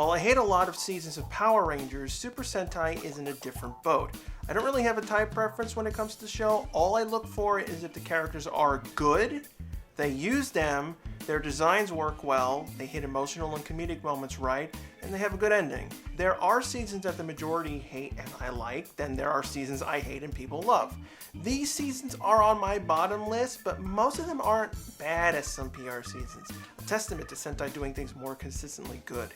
While I hate a lot of seasons of Power Rangers, Super Sentai is in a different boat. I don't really have a type preference when it comes to the show. All I look for is if the characters are good, they use them, their designs work well, they hit emotional and comedic moments right, and they have a good ending. There are seasons that the majority hate and I like, then there are seasons I hate and people love. These seasons are on my bottom list, but most of them aren't bad as some PR seasons. A testament to Sentai doing things more consistently good.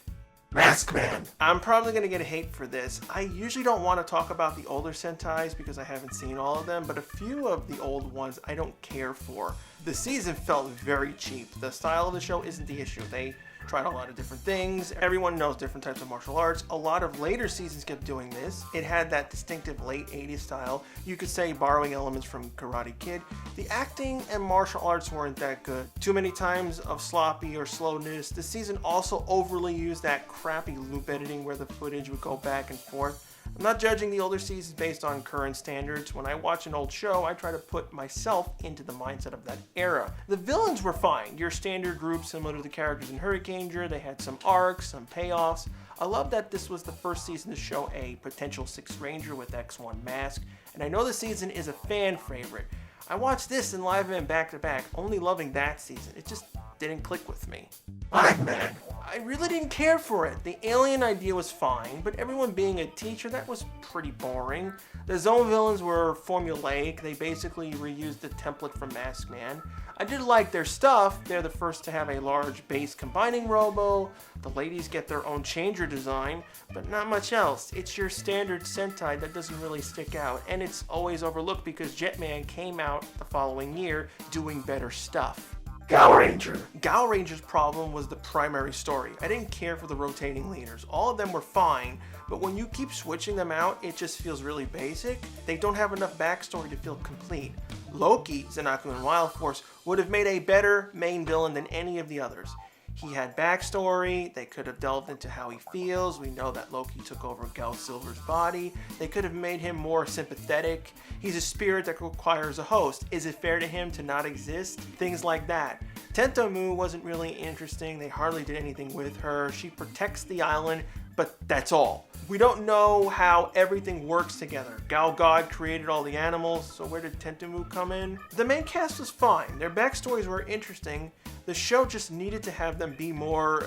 Mask Man. I'm probably going to get hate for this. I usually don't want to talk about the older Sentais because I haven't seen all of them, but a few of the old ones I don't care for. The season felt very cheap. The style of the show isn't the issue. They tried a lot of different things. Everyone knows different types of martial arts. A lot of later seasons kept doing this. It had that distinctive late 80s style. You could say borrowing elements from Karate Kid. The acting and martial arts weren't that good. Too many times of sloppy or slowness. The season also overly used that crappy loop editing where the footage would go back and forth. I'm not judging the older seasons based on current standards. When I watch an old show, I try to put myself into the mindset of that era. The villains were fine. Your standard group similar to the characters in Hurricaneger. They had some arcs, some payoffs. I love that this was the first season to show a potential 6th Ranger with X1 mask. And I know the season is a fan favorite. I watched this and Live event back to back, only loving that season. It just didn't click with me. Fineman. I really didn't care for it. The alien idea was fine, but everyone being a teacher, that was pretty boring. The Zone villains were formulaic. They basically reused the template from Mask Man. I did like their stuff. They're the first to have a large base combining robo. The ladies get their own changer design, but not much else. It's your standard Sentai that doesn't really stick out, and it's always overlooked because Jetman came out the following year doing better stuff. Gal Ranger. Gal Ranger's problem was the primary story. I didn't care for the rotating leaders. All of them were fine, but when you keep switching them out, it just feels really basic. They don't have enough backstory to feel complete. Loki, Zanaku, and Wild Force would have made a better main villain than any of the others. He had backstory, they could have delved into how he feels. We know that Loki took over Gal Silver's body. They could have made him more sympathetic. He's a spirit that requires a host. Is it fair to him to not exist? Things like that. Tentomu wasn't really interesting. They hardly did anything with her. She protects the island, but that's all. We don't know how everything works together. Gal God created all the animals, so where did Tentomu come in? The main cast was fine. Their backstories were interesting. The show just needed to have them be more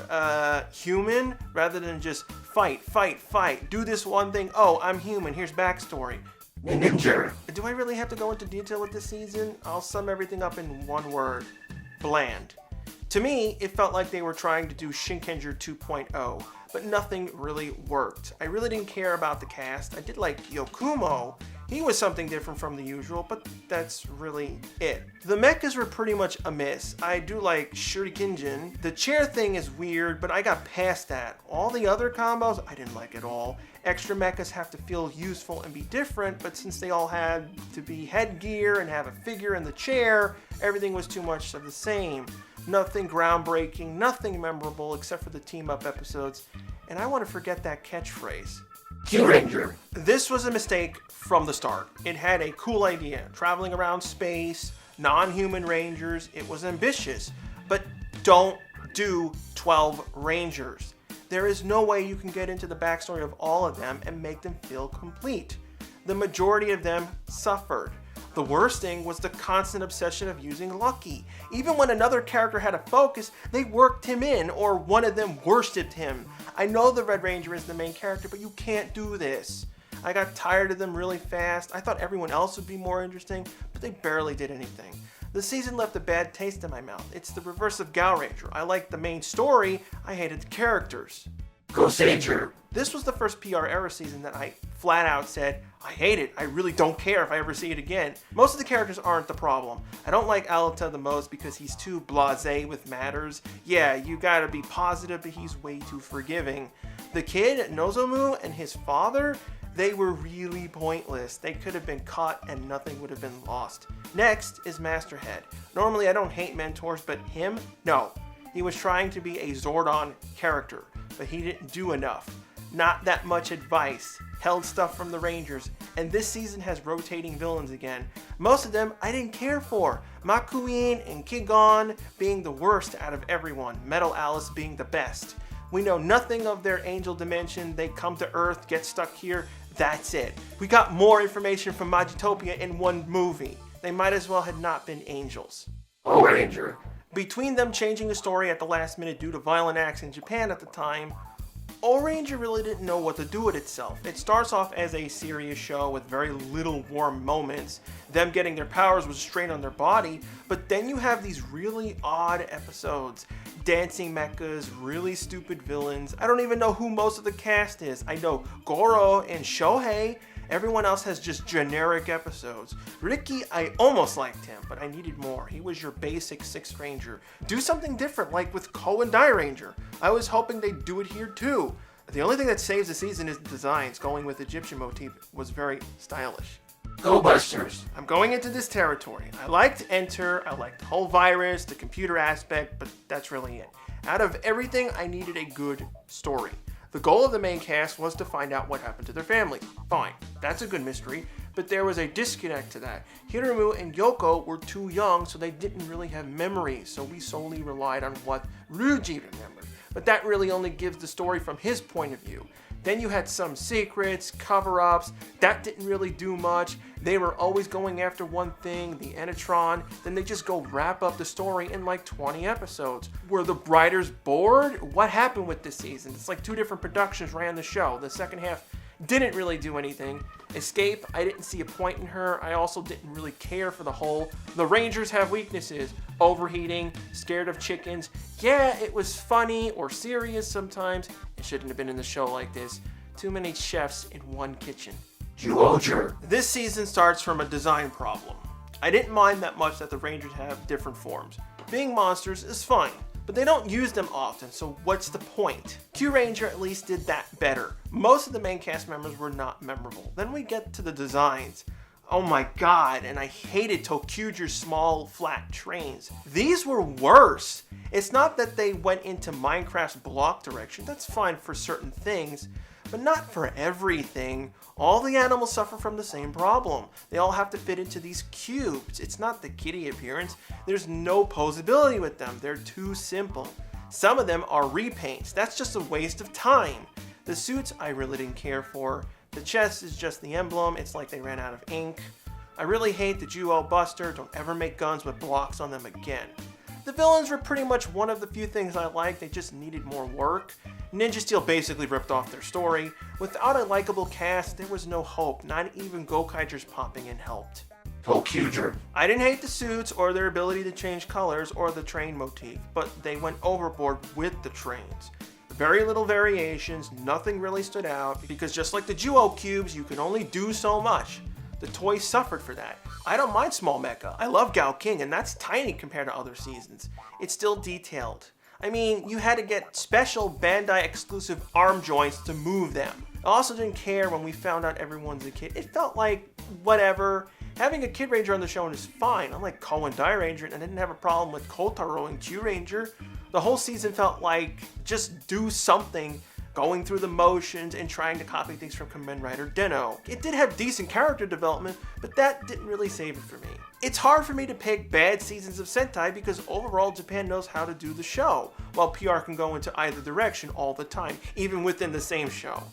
human rather than just fight, fight, fight. Do this one thing. Oh, I'm human. Here's backstory. Ninja. Do I really have to go into detail with this season? I'll sum everything up in one word. Bland. To me, it felt like they were trying to do Shinkenger 2.0, but nothing really worked. I really didn't care about the cast. I did like Yokumo. He was something different from the usual, but that's really it. The mechas were pretty much a miss. I do like Shurikenjin. The chair thing is weird, but I got past that. All the other combos, I didn't like at all. Extra mechas have to feel useful and be different, but since they all had to be headgear and have a figure in the chair, everything was too much of the same. Nothing groundbreaking, nothing memorable except for the team-up episodes, and I want to forget that catchphrase. Q-Ranger. This was a mistake from the start. It had a cool idea, traveling around space, non-human rangers. It was ambitious, but don't do 12 rangers. There is no way you can get into the backstory of all of them and make them feel complete. The majority of them suffered. The worst thing was the constant obsession of using Lucky. Even when another character had a focus, they worked him in, or one of them worshipped him. I know the Red Ranger is the main character, but you can't do this. I got tired of them really fast. I thought everyone else would be more interesting, but they barely did anything. The season left a bad taste in my mouth. It's the reverse of Gal Ranger. I liked the main story, I hated the characters. Ghost Ranger. This was the first PR era season that I flat out said, I hate it. I really don't care if I ever see it again. Most of the characters aren't the problem. I don't like Alita the most because he's too blasé with matters. Yeah, you gotta be positive, but he's way too forgiving. The kid, Nozomu, and his father, they were really pointless. They could have been caught and nothing would have been lost. Next is Masterhead. Normally I don't hate mentors, but him? No. He was trying to be a Zordon character, but he didn't do enough. Not that much advice. Held stuff from the Rangers, and this season has rotating villains again. Most of them I didn't care for. Makuin and Kigon being the worst out of everyone, Metal Alice being the best. We know nothing of their angel dimension. They come to Earth, get stuck here. That's it. We got more information from Magitopia in one movie. They might as well have not been angels. O Ranger. Between them changing the story at the last minute due to violent acts in Japan at the time, O-Ranger really didn't know what to do with itself. It starts off as a serious show with very little warm moments. Them getting their powers was a strain on their body, but then you have these really odd episodes. Dancing mechas, really stupid villains. I don't even know who most of the cast is. I know Goro and Shohei. Everyone else has just generic episodes. Ricky, I almost liked him, but I needed more. He was your basic 6th Ranger. Do something different, like with Ko and Dai Ranger. I was hoping they'd do it here too. The only thing that saves the season is the designs. Going with Egyptian motif was very stylish. Go Busters. I'm going into this territory. I liked Enter, I liked the whole virus, the computer aspect, but that's really it. Out of everything, I needed a good story. The goal of the main cast was to find out what happened to their family. Fine, that's a good mystery, but there was a disconnect to that. Hiromu and Yoko were too young, so they didn't really have memories, so we solely relied on what Ryuji remembered. But that really only gives the story from his point of view. Then you had some secrets, cover-ups, that didn't really do much. They were always going after one thing, the Enetron, then they just go wrap up the story in like 20 episodes. Were the writers bored? What happened with this season? It's like 2 different productions ran the show. The second half didn't really do anything. Escape, I didn't see a point in her. I also didn't really care for the whole. The Rangers have weaknesses. Overheating, scared of chickens. Yeah, it was funny or serious sometimes. It shouldn't have been in the show like this. Too many chefs in one kitchen. Geojo. This season starts from a design problem. I didn't mind that much that the Rangers have different forms. Being monsters is fine, but they don't use them often, so what's the point? Q Ranger at least did that better. Most of the main cast members were not memorable. Then we get to the designs. Oh my god, and I hated Tokyuger's small, flat trains. These were worse. It's not that they went into Minecraft's block direction, that's fine for certain things, but not for everything. All the animals suffer from the same problem. They all have to fit into these cubes. It's not the kitty appearance. There's no posability with them. They're too simple. Some of them are repaints. That's just a waste of time. The suits I really didn't care for. The chest is just the emblem. It's like they ran out of ink. I really hate the Juo Buster. Don't ever make guns with blocks on them again. The villains were pretty much one of the few things I liked. They just needed more work. Ninja Steel basically ripped off their story. Without a likable cast, there was no hope. Not even Gokaigers popping in helped. Tokyuger. I didn't hate the suits or their ability to change colors or the train motif, but they went overboard with the trains. Very little variations, nothing really stood out, because just like the Juo cubes, you can only do so much. The toys suffered for that. I don't mind small mecha. I love Gao King, and that's tiny compared to other seasons. It's still detailed. I mean, you had to get special Bandai exclusive arm joints to move them. I also didn't care when we found out everyone's a kid. It felt like, whatever. Having a Kid Ranger on the show is fine. Unlike Ko and Dai Ranger, and I didn't have a problem with Kotaro and Q Ranger. The whole season felt like, just do something, going through the motions and trying to copy things from Kamen Rider Den-O. It did have decent character development, but that didn't really save it for me. It's hard for me to pick bad seasons of Sentai because overall Japan knows how to do the show, while PR can go into either direction all the time, even within the same show.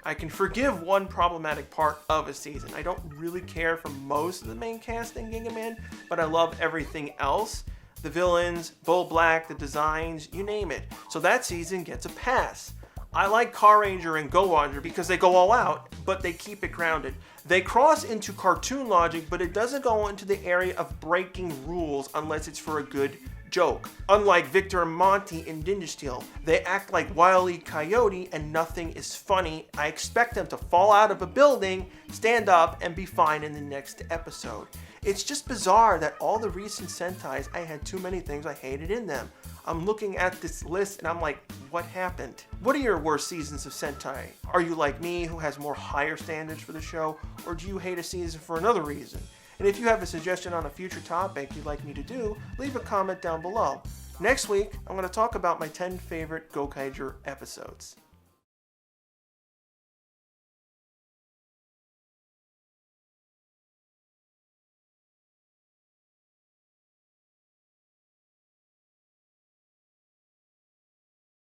I can forgive one problematic part of a season. I don't really care for most of the main cast in Gingaman, but I love everything else. The villains, Bull Black, the designs, you name it. So that season gets a pass. I like Car Ranger and Go Ranger because they go all out, but they keep it grounded. They cross into cartoon logic, but it doesn't go into the area of breaking rules unless it's for a good joke. Unlike Victor and Monty in Ninja Steel, they act like Wile E. Coyote and nothing is funny. I expect them to fall out of a building, stand up, and be fine in the next episode. It's just bizarre that all the recent Sentais, I had too many things I hated in them. I'm looking at this list and I'm like, what happened? What are your worst seasons of Sentai? Are you like me, who has more higher standards for the show, or do you hate a season for another reason? And if you have a suggestion on a future topic you'd like me to do, leave a comment down below. Next week, I'm going to talk about my 10 favorite Gokaiger episodes.